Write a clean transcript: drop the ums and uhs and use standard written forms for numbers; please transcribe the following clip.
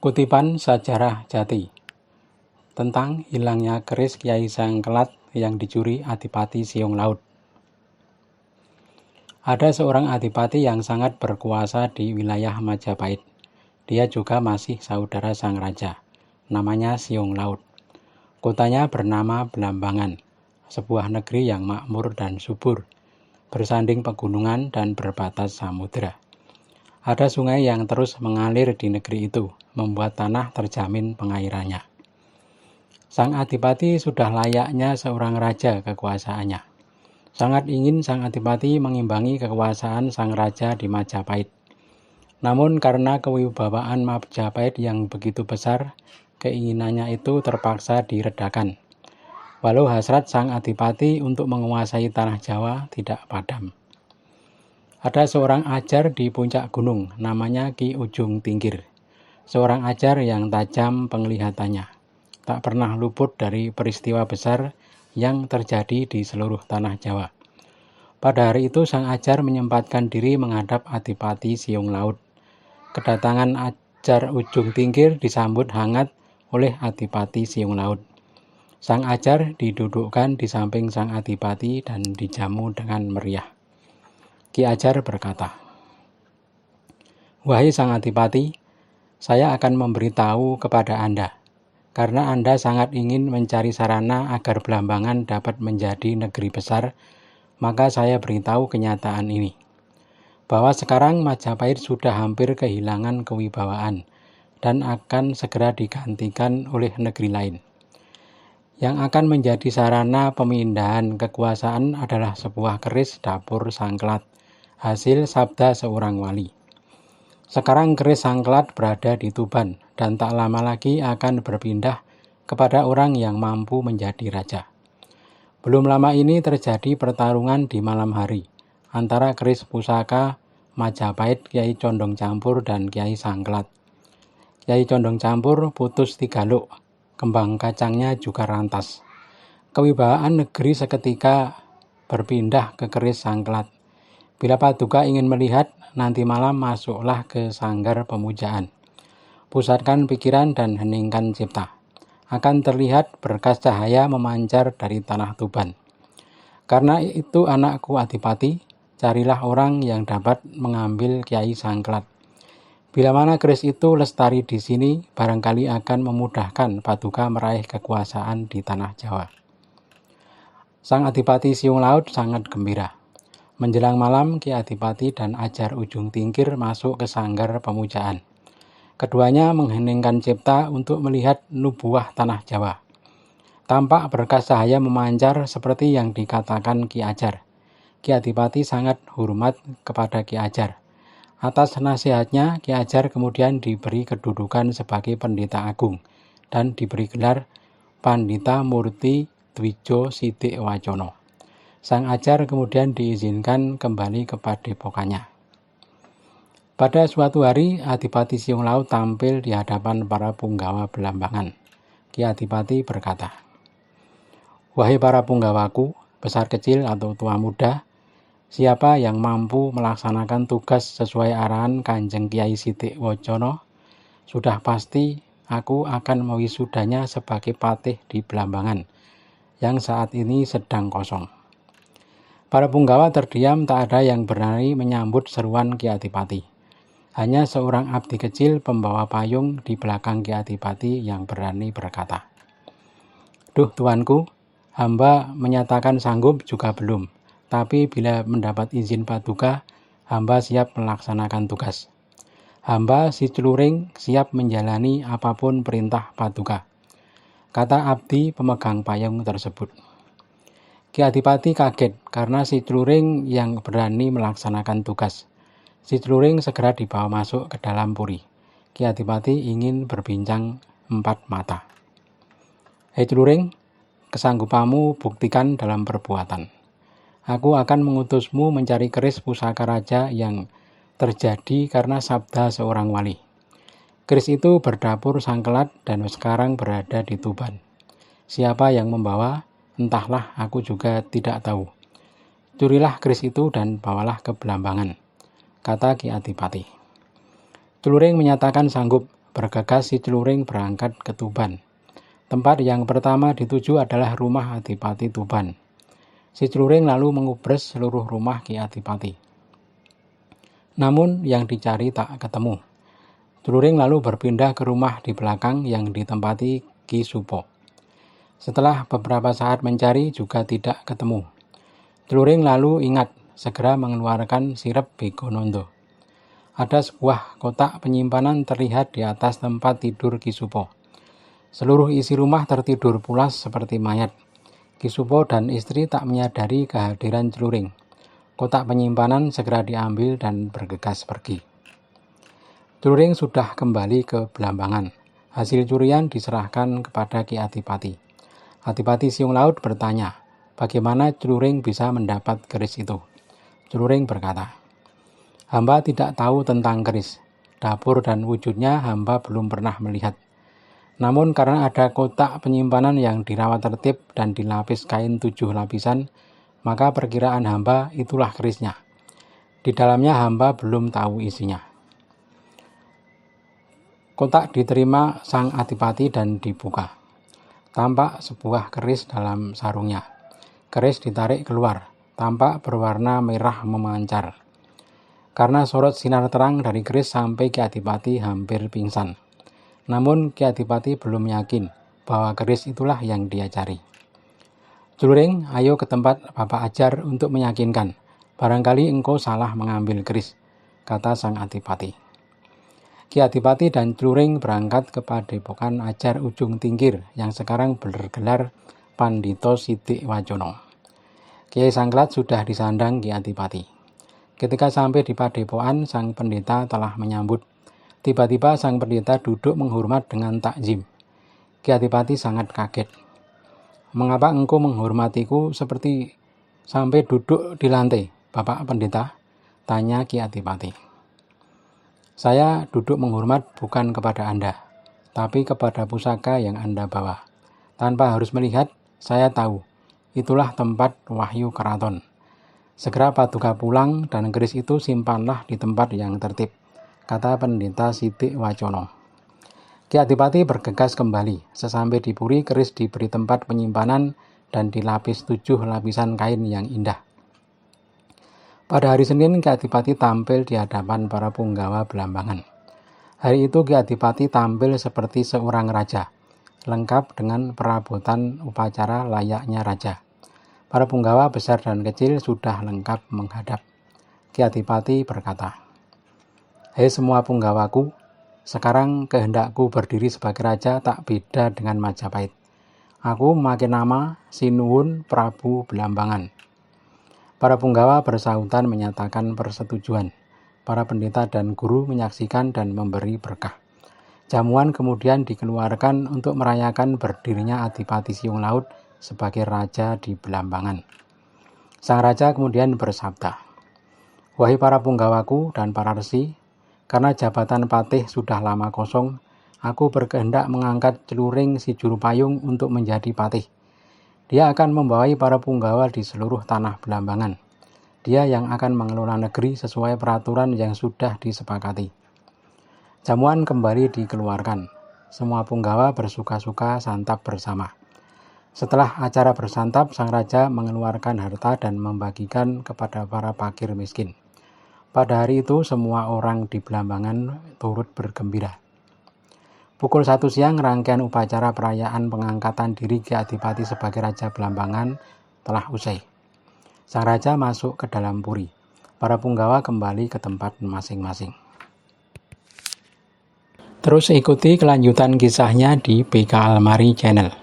Kutipan Sajarah Jati tentang hilangnya keris Kyai Sangkelat yang dicuri Adipati Siung Laut. Ada seorang adipati yang sangat berkuasa di wilayah Majapahit. Dia juga masih saudara sang raja, namanya Siung Laut. Kotanya bernama Blambangan, sebuah negeri yang makmur dan subur, bersanding pegunungan dan berbatas samudera. Ada sungai yang terus mengalir di negeri itu, membuat tanah terjamin pengairannya. Sang adipati sudah layaknya seorang raja kekuasaannya. Sangat ingin sang adipati mengimbangi kekuasaan sang raja di Majapahit. Namun karena kewibawaan Majapahit yang begitu besar, keinginannya itu terpaksa diredakan. Walau hasrat sang adipati untuk menguasai tanah Jawa tidak padam. Ada seorang ajar di puncak gunung, namanya Ki Ujung Tingkir. Seorang ajar yang tajam penglihatannya, tak pernah luput dari peristiwa besar yang terjadi di seluruh tanah Jawa. Pada hari itu sang ajar menyempatkan diri menghadap Adipati Siung Laut. Kedatangan ajar Ujung Tingkir disambut hangat oleh Adipati Siung Laut. Sang ajar didudukkan di samping sang adipati dan dijamu dengan meriah. Ki Ajar berkata, "Wahai sang adipati, saya akan memberitahu kepada Anda, karena Anda sangat ingin mencari sarana agar Blambangan dapat menjadi negeri besar, maka saya beritahu kenyataan ini, bahwa sekarang Majapahit sudah hampir kehilangan kewibawaan dan akan segera digantikan oleh negeri lain. Yang akan menjadi sarana pemindahan kekuasaan adalah sebuah keris dapur Sangkelat, hasil sabda seorang wali. Sekarang keris Sangkelat berada di Tuban dan tak lama lagi akan berpindah kepada orang yang mampu menjadi raja. Belum lama ini terjadi pertarungan di malam hari antara keris pusaka Majapahit Kyai Condong Campur dan Kyai Sangkelat. Kyai Condong Campur putus 3 luk, kembang kacangnya juga rantas. Kewibawaan negeri seketika berpindah ke keris Sangkelat. Bila Paduka ingin melihat, nanti malam masuklah ke sanggar pemujaan. Pusatkan pikiran dan heningkan cipta. Akan terlihat berkas cahaya memancar dari tanah Tuban. Karena itu anakku adipati, carilah orang yang dapat mengambil Kyai Sangkelat. Bila mana keris itu lestari di sini, barangkali akan memudahkan Paduka meraih kekuasaan di tanah Jawa." Sang Adipati Siung Laut sangat gembira. Menjelang malam, Ki Adipati dan Ajar Ujung Tingkir masuk ke sanggar pemujaan. Keduanya mengheningkan cipta untuk melihat nubuah tanah Jawa. Tampak berkas cahaya memancar seperti yang dikatakan Ki Ajar. Ki Adipati sangat hormat kepada Ki Ajar. Atas nasihatnya, Ki Ajar kemudian diberi kedudukan sebagai pendeta agung dan diberi gelar Pandita Murti Dwijo Sidik Wacono. Sang ajar kemudian diizinkan kembali ke padepokannya. Pada suatu hari, Adipati Siung Laut tampil di hadapan para punggawa Blambangan. Ki Adipati berkata, "Wahai para punggawaku, besar kecil atau tua muda, siapa yang mampu melaksanakan tugas sesuai arahan Kanjeng Kyai Sidik Wacono, sudah pasti aku akan mewisudanya sebagai patih di Blambangan, yang saat ini sedang kosong." Para punggawa terdiam, tak ada yang berani menyambut seruan Ki Adipati. Hanya seorang abdi kecil pembawa payung di belakang Ki Adipati yang berani berkata, "Duh tuanku, hamba menyatakan sanggup juga belum, tapi bila mendapat izin Paduka, hamba siap melaksanakan tugas. Hamba si Celuring siap menjalani apapun perintah Paduka," kata abdi pemegang payung tersebut. Ki Adipati kaget karena si Celuring yang berani melaksanakan tugas. Si Celuring segera dibawa masuk ke dalam puri. Ki Adipati ingin berbincang 4 mata. "Hei Celuring, kesanggupanmu buktikan dalam perbuatan. Aku akan mengutusmu mencari keris pusaka raja yang terjadi karena sabda seorang wali. Keris itu berdapur Sangkelat dan sekarang berada di Tuban. Siapa yang membawa? Entahlah, aku juga tidak tahu. Curilah keris itu dan bawalah ke Blambangan," kata Ki Adipati. Celuring menyatakan sanggup. bergegas si Celuring berangkat ke Tuban. Tempat yang pertama dituju adalah rumah Adipati Tuban. Si Celuring lalu mengubres seluruh rumah Ki Adipati. Namun yang dicari tak ketemu. Celuring lalu berpindah ke rumah di belakang yang ditempati Ki Supo. Setelah beberapa saat mencari juga tidak ketemu. Celuring lalu ingat segera mengeluarkan sirep Begonondo. Ada sebuah kotak penyimpanan terlihat di atas tempat tidur Ki Supo. Seluruh isi rumah tertidur pulas seperti mayat. Ki Supo dan istri tak menyadari kehadiran Celuring. Kotak penyimpanan segera diambil dan bergegas pergi. Celuring sudah kembali ke Blambangan. Hasil curian diserahkan kepada Ki Adipati. Adipati Siung Laut bertanya, bagaimana Celuring bisa mendapat keris itu? Celuring berkata, hamba tidak tahu tentang keris. Dapur dan wujudnya hamba belum pernah melihat. Namun karena ada kotak penyimpanan yang dirawat tertib dan dilapis kain 7 lapisan, maka perkiraan hamba itulah kerisnya. Di dalamnya hamba belum tahu isinya. Kotak diterima sang Adipati dan dibuka. Tampak sebuah keris dalam sarungnya. Keris ditarik keluar, tampak berwarna merah memancar. Karena sorot sinar terang dari keris sampai Ki Adipati hampir pingsan. Namun Ki Adipati belum yakin bahwa keris itulah yang dia cari. Celuring, ayo ke tempat Bapak ajar untuk meyakinkan. Barangkali engkau salah mengambil keris, kata sang Adipati. Ki Adipati dan Celuring berangkat ke Padepokan Ajar Ujung Tingkir yang sekarang bergelar Pandito Sidik Wacono. Kiai Sangklat sudah disandang Ki Adipati. Ketika sampai di padepokan, sang pendeta telah menyambut. Tiba-tiba sang pendeta duduk menghormat dengan takzim. Ki Adipati sangat kaget. Mengapa engkau menghormatiku seperti sampai duduk di lantai, Bapak Pendeta? Tanya Ki Adipati. Saya duduk menghormat bukan kepada Anda, tapi kepada pusaka yang Anda bawa. Tanpa harus melihat, saya tahu, itulah tempat wahyu keraton. Segera Paduka pulang dan keris itu simpanlah di tempat yang tertib, kata Pendeta Sidik Wacono. Ki Adipati bergegas kembali. Sesampai di Puri, keris diberi tempat penyimpanan dan dilapis 7 lapisan kain yang indah. Pada hari Senin, Ki Adipati tampil di hadapan para punggawa Blambangan. Hari itu Ki Adipati tampil seperti seorang raja, lengkap dengan perabotan upacara layaknya raja. Para punggawa besar dan kecil sudah lengkap menghadap. Ki Adipati berkata, hei semua punggawaku, sekarang kehendakku berdiri sebagai raja tak beda dengan Majapahit. Aku memakai nama Sinuwun Prabu Blambangan. Para punggawa bersahutan menyatakan persetujuan. Para pendeta dan guru menyaksikan dan memberi berkah. Jamuan kemudian dikeluarkan untuk merayakan berdirinya Adipati Siung Laut sebagai raja di Blambangan. Sang raja kemudian bersabda, wahai para punggawaku dan para resi, karena jabatan patih sudah lama kosong, aku berkehendak mengangkat Celuring si juru payung untuk menjadi patih. Dia akan membawai para punggawa di seluruh tanah Blambangan. Dia yang akan mengelola negeri sesuai peraturan yang sudah disepakati. Jamuan kembali dikeluarkan. Semua punggawa bersuka-suka santap bersama. Setelah acara bersantap, sang raja mengeluarkan harta dan membagikan kepada para fakir miskin. Pada hari itu, semua orang di Blambangan turut bergembira. Pukul 1 siang, rangkaian upacara perayaan pengangkatan diri Ki Adipati sebagai Raja Blambangan telah usai. Sang raja masuk ke dalam puri. Para punggawa kembali ke tempat masing-masing. Terus ikuti kelanjutan kisahnya di BK Almari Channel.